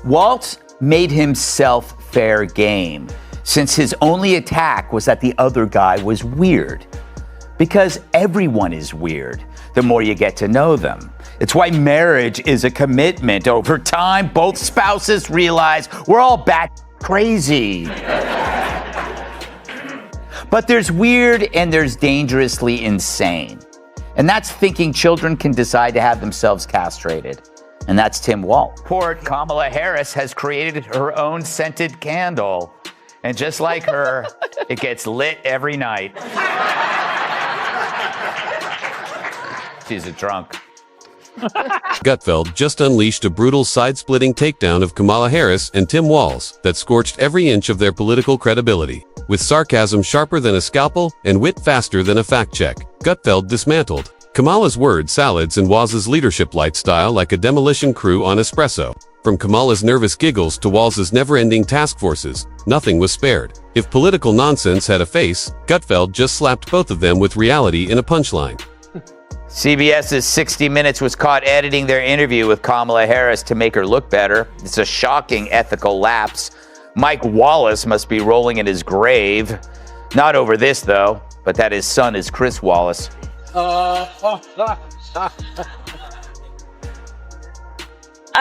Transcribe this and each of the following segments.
Walz made himself fair game, since his only attack was that the other guy was weird. Because everyone is weird, the more you get to know them. It's why marriage is a commitment. Over time, both spouses realize we're all bat crazy. But there's weird and there's dangerously insane. And that's thinking children can decide to have themselves castrated. And that's Tim Walz. Poor Kamala Harris has created her own scented candle. And just like her, it gets lit every night. She's a drunk. Gutfeld just unleashed a brutal side-splitting takedown of Kamala Harris and Tim Walz that scorched every inch of their political credibility. With sarcasm sharper than a scalpel and wit faster than a fact-check, Gutfeld dismantled Kamala's word salads and Walz's leadership light style like a demolition crew on espresso. From Kamala's nervous giggles to Walz's never-ending task forces, nothing was spared. If political nonsense had a face, Gutfeld just slapped both of them with reality in a punchline. CBS's 60 Minutes was caught editing their interview with Kamala Harris to make her look better. It's a shocking ethical lapse. Mike Wallace must be rolling in his grave. Not over this, though, but that his son is Chris Wallace. I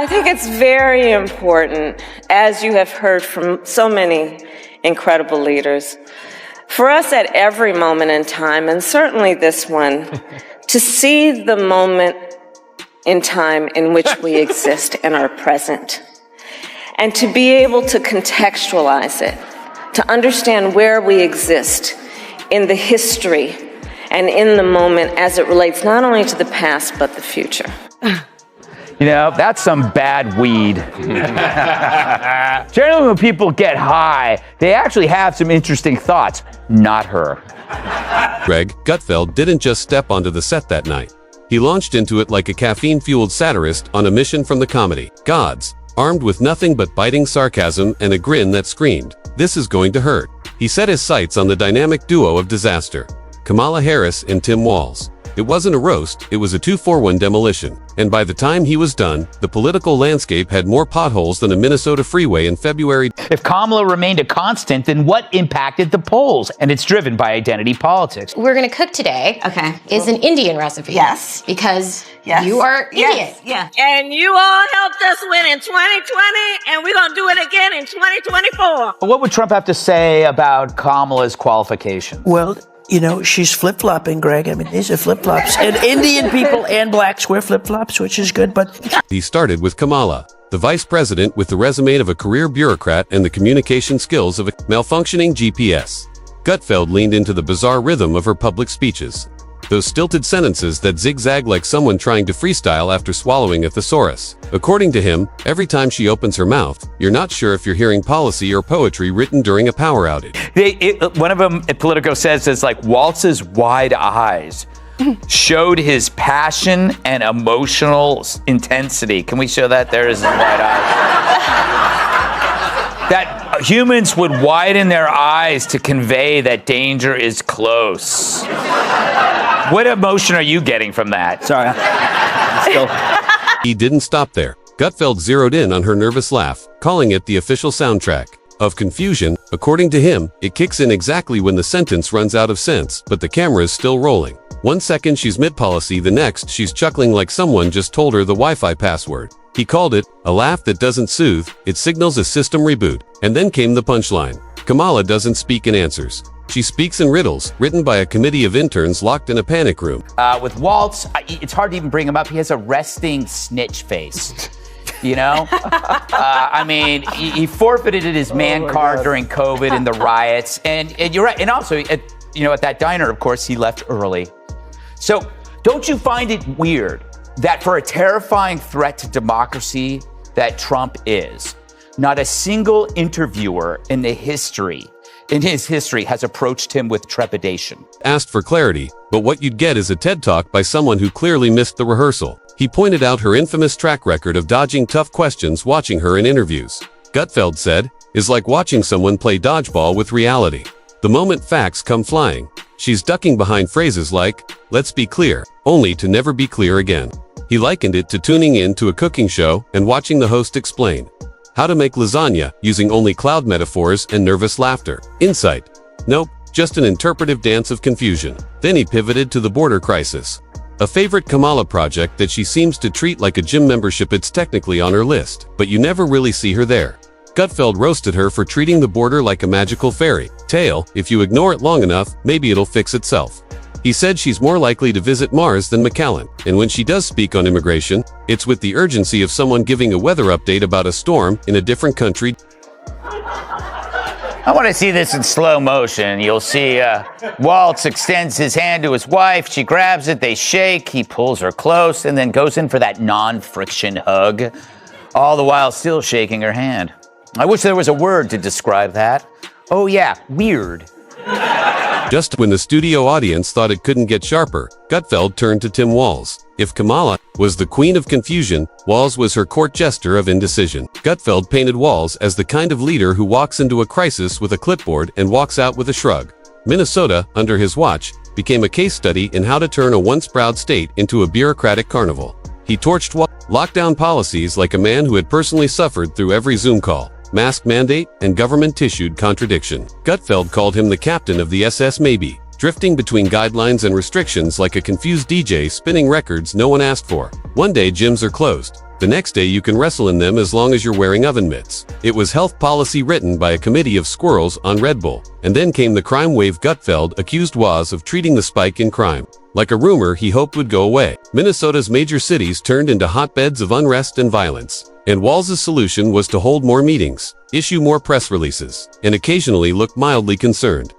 think it's very important, as you have heard from so many incredible leaders, for us at every moment in time, and certainly this one, to see the moment in time in which we exist and are present, and to be able to contextualize it, to understand where we exist in the history and in the moment as it relates not only to the past, but the future. You know, that's some bad weed. Generally, when people get high, they actually have some interesting thoughts. Not her. Greg, Gutfeld didn't just step onto the set that night. He launched into it like a caffeine-fueled satirist on a mission from the comedy gods, armed with nothing but biting sarcasm and a grin that screamed, "This is going to hurt." He set his sights on the dynamic duo of disaster, Kamala Harris and Tim Walz. It wasn't a roast, it was a 2-for-1 demolition. And by the time he was done, the political landscape had more potholes than a Minnesota freeway in February. If Kamala remained a constant, then what impacted the polls? And it's driven by identity politics. We're going to cook today. Okay. Is an Indian recipe. Yes. Because Yes. you are Indian. Yes. Yeah. And you all helped us win in 2020, and we're going to do it again in 2024. What would Trump have to say about Kamala's qualifications? Well, you know, she's flip-flopping, Greg. I mean, these are flip-flops. And Indian people and blacks wear flip-flops, which is good, but... He started with Kamala, the vice president with the resume of a career bureaucrat and the communication skills of a malfunctioning GPS. Gutfeld leaned into the bizarre rhythm of her public speeches. Those stilted sentences that zigzag like someone trying to freestyle after swallowing a thesaurus. According to him, every time she opens her mouth, you're not sure if you're hearing policy or poetry written during a power outage. One of them, Politico says, is like Walz's wide eyes showed his passion and emotional intensity. Can we show that? There is his wide eyes. That humans would widen their eyes to convey that danger is close. What emotion are you getting from that? Sorry. He didn't stop there. Gutfeld zeroed in on her nervous laugh, calling it the official soundtrack of confusion. According to him, it kicks in exactly when the sentence runs out of sense, but the camera is still rolling. 1 second she's mid-policy, the next she's chuckling like someone just told her the Wi-Fi password. He called it a laugh that doesn't soothe, it signals a system reboot. And then came the punchline. Kamala doesn't speak in answers. She speaks in riddles, written by a committee of interns locked in a panic room. With Walz, it's hard to even bring him up. He has a resting snitch face. You know? I mean, he forfeited his man card during COVID and the riots. And you're right. And also, at that diner, of course, he left early. So don't you find it weird that for a terrifying threat to democracy that Trump is, not a single interviewer in his history has approached him with trepidation? Asked for clarity, but what you'd get is a TED Talk by someone who clearly missed the rehearsal. He pointed out her infamous track record of dodging tough questions watching her in interviews. Gutfeld said, is like watching someone play dodgeball with reality. The moment facts come flying, she's ducking behind phrases like, let's be clear, only to never be clear again. He likened it to tuning in to a cooking show and watching the host explain. How to make lasagna using only cloud metaphors and nervous laughter. Insight. Nope, just an interpretive dance of confusion. Then he pivoted to the border crisis. A favorite Kamala project that she seems to treat like a gym membership. It's technically on her list, but you never really see her there. Gutfeld roasted her for treating the border like a magical fairy tale. If you ignore it long enough, maybe it'll fix itself. He said she's more likely to visit Mars than McAllen, and when she does speak on immigration, it's with the urgency of someone giving a weather update about a storm in a different country. I want to see this in slow motion. You'll see Walz extends his hand to his wife. She grabs it. They shake. He pulls her close and then goes in for that non-friction hug, all the while still shaking her hand. I wish there was a word to describe that. Oh, yeah, weird. Just when the studio audience thought it couldn't get sharper, Gutfeld turned to Tim Walz. If Kamala was the queen of confusion, Walz was her court jester of indecision. Gutfeld painted Walz as the kind of leader who walks into a crisis with a clipboard and walks out with a shrug. Minnesota, under his watch, became a case study in how to turn a once proud state into a bureaucratic carnival. He torched lockdown policies like a man who had personally suffered through every Zoom call, mask mandate, and government-issued contradiction. Gutfeld called him the captain of the SS Maybe, drifting between guidelines and restrictions like a confused DJ spinning records no one asked for. One day gyms are closed. The next day you can wrestle in them as long as you're wearing oven mitts. It was health policy written by a committee of squirrels on Red Bull. And then came the crime wave. Gutfeld accused Walz of treating the spike in crime like a rumor he hoped would go away. Minnesota's major cities turned into hotbeds of unrest and violence. And Walz's solution was to hold more meetings, issue more press releases, and occasionally look mildly concerned.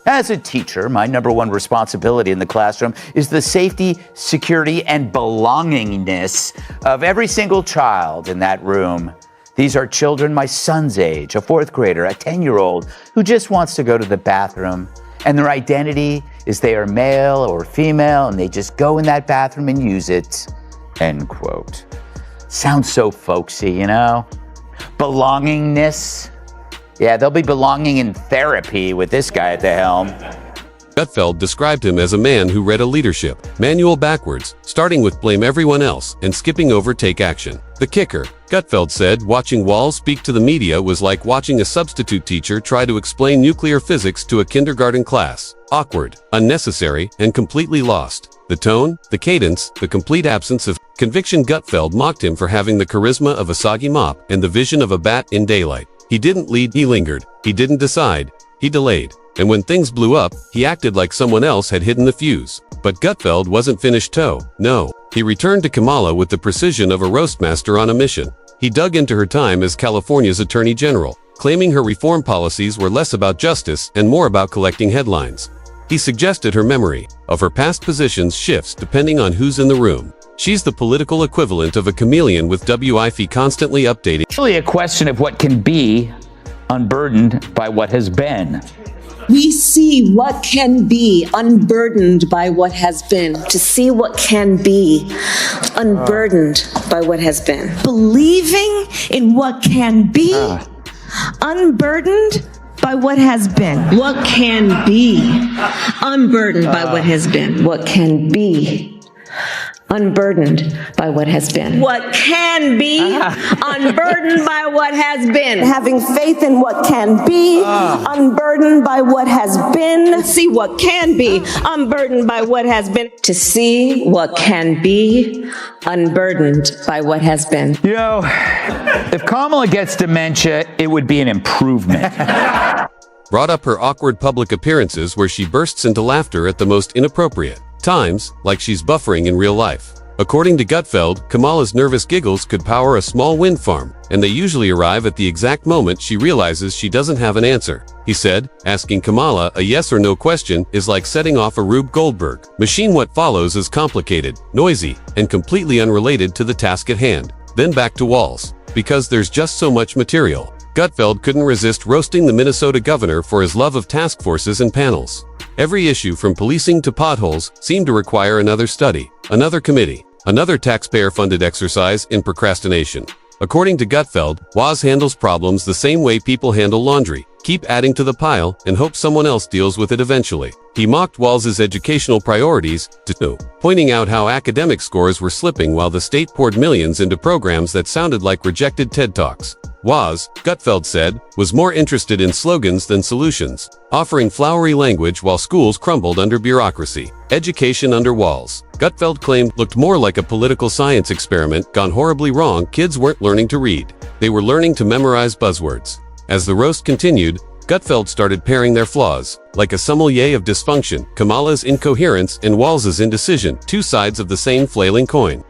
As a teacher, my number one responsibility in the classroom is the safety, security, and belongingness of every single child in that room. These are children my son's age, a 4th grader, a 10-year-old who just wants to go to the bathroom, and their identity is they are male or female, and they just go in that bathroom and use it, end quote. Sounds so folksy, you know? Belongingness. Yeah, they'll be belonging in therapy with this guy at the helm. Gutfeld described him as a man who read a leadership manual backwards, starting with blame everyone else and skipping over take action. The kicker, Gutfeld said, watching Walz speak to the media was like watching a substitute teacher try to explain nuclear physics to a kindergarten class. Awkward, unnecessary, and completely lost. The tone, the cadence, the complete absence of conviction. Gutfeld mocked him for having the charisma of a soggy mop and the vision of a bat in daylight. He didn't lead, he lingered. He didn't decide, he delayed. And when things blew up, he acted like someone else had hidden the fuse. But Gutfeld wasn't finished. No. He returned to Kamala with the precision of a roastmaster on a mission. He dug into her time as California's Attorney General, claiming her reform policies were less about justice and more about collecting headlines. He suggested her memory of her past positions shifts depending on who's in the room. She's the political equivalent of a chameleon with WIFE constantly updating. It's really a question of what can be unburdened by what has been. We see what can be unburdened by what has been. To see what can be unburdened by what has been. Believing in what can be unburdened by what has been. What can be unburdened by what has been. What can be unburdened by what has been. What can be unburdened by what has been. Having faith in what can be unburdened by what has been. See what can be unburdened by what has been. To see what can be unburdened by what has been. You know, if Kamala gets dementia, it would be an improvement. Brought up her awkward public appearances where she bursts into laughter at the most inappropriate times, like she's buffering in real life. According to Gutfeld, Kamala's nervous giggles could power a small wind farm, and they usually arrive at the exact moment she realizes she doesn't have an answer. He said, asking Kamala a yes or no question is like setting off a Rube Goldberg machine. What follows is complicated, noisy, and completely unrelated to the task at hand. Then back to Walz, because there's just so much material. Gutfeld couldn't resist roasting the Minnesota governor for his love of task forces and panels. Every issue from policing to potholes seemed to require another study, another committee, another taxpayer-funded exercise in procrastination. According to Gutfeld, Walz handles problems the same way people handle laundry. Keep adding to the pile and hope someone else deals with it eventually. He mocked Walz's educational priorities, pointing out how academic scores were slipping while the state poured millions into programs that sounded like rejected TED Talks. Walz, Gutfeld said, was more interested in slogans than solutions, offering flowery language while schools crumbled under bureaucracy. Education under Walz, Gutfeld claimed, looked more like a political science experiment gone horribly wrong. Kids weren't learning to read. They were learning to memorize buzzwords. As the roast continued, Gutfeld started pairing their flaws, like a sommelier of dysfunction, Kamala's incoherence and Walz's indecision, two sides of the same flailing coin.